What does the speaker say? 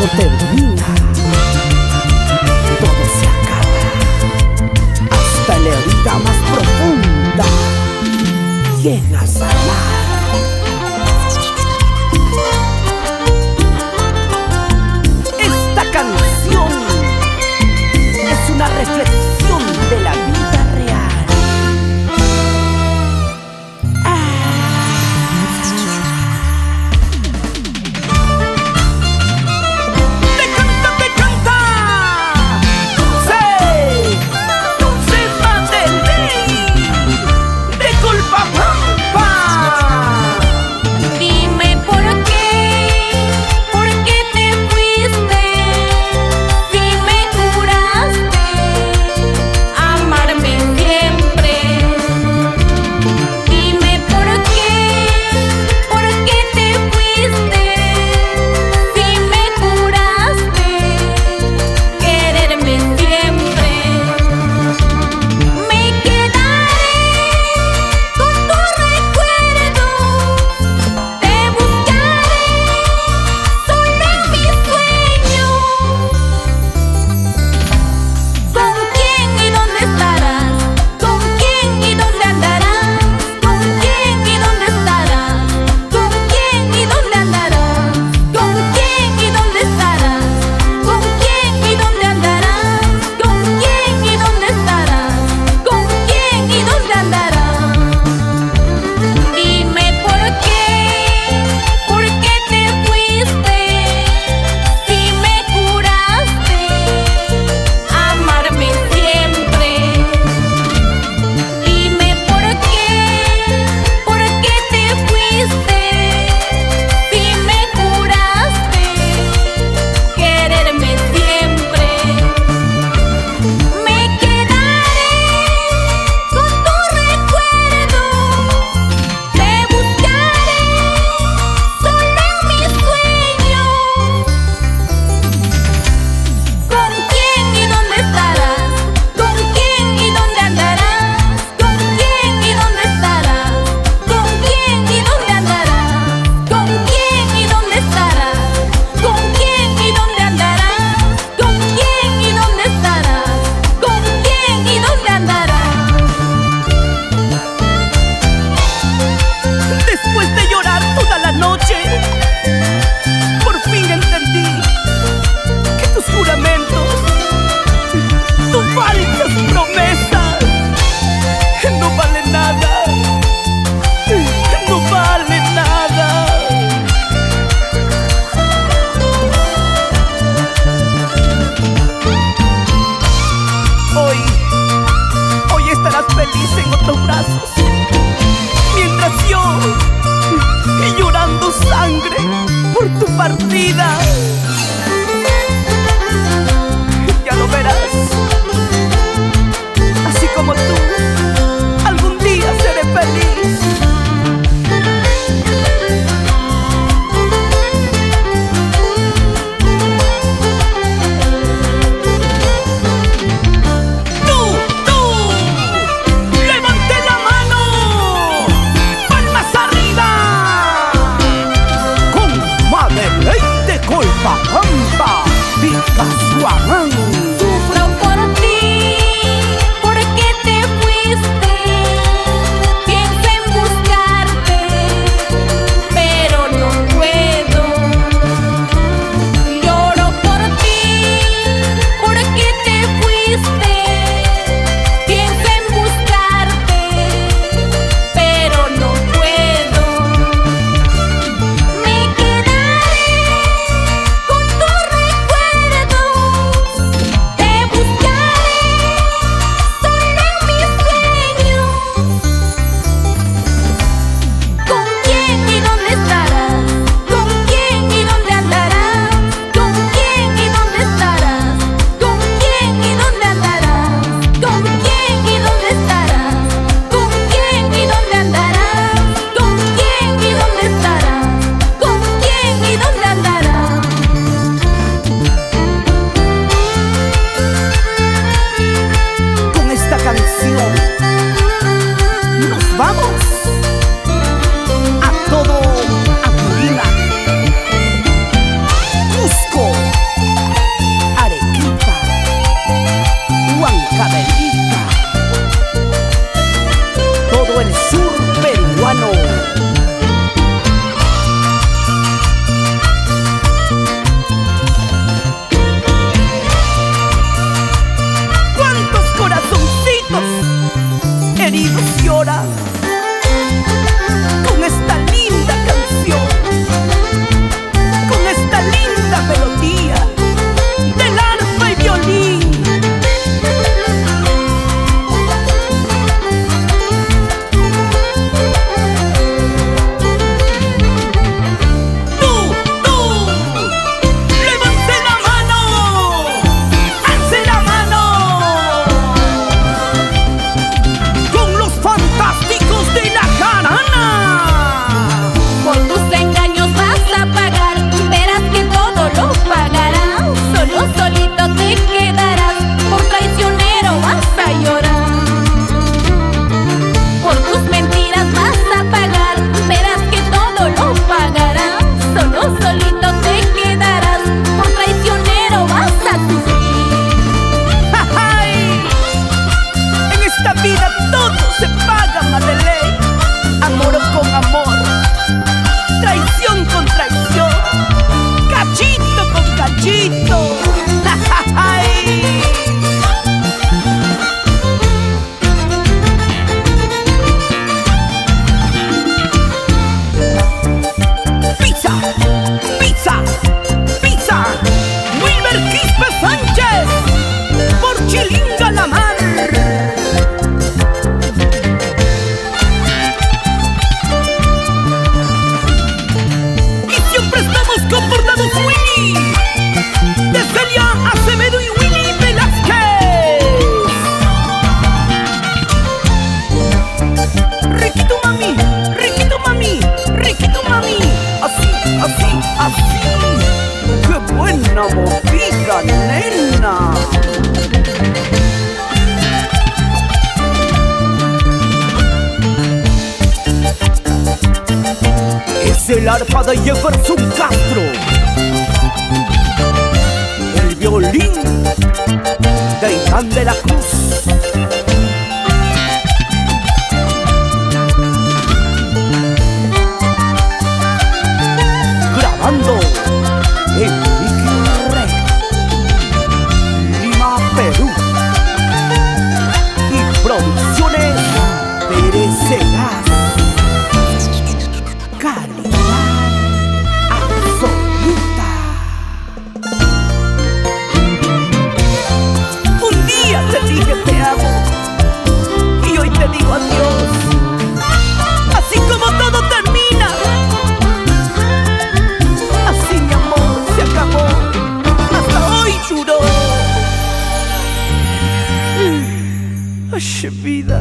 todo termina, todo se acaba, hasta la herida más profunda llega a sanar. Esta canción es una reflexión de la vida real. En otros brazos, mientras yo llorando sangre por tu partida. Ya lo verás, así como tú, algún día seré feliz. Culpa. Es el arpa de Jefferson Castro, el violín de Iván de la Cruz. Grabando en Mickey Rey, Lima, Perú, y Producciones Perecerás. Calidad absoluta. Un día te dije te amo y hoy te digo adiós. Así como todo termina, así mi amor se acabó. Hasta hoy duró. Ay, vida.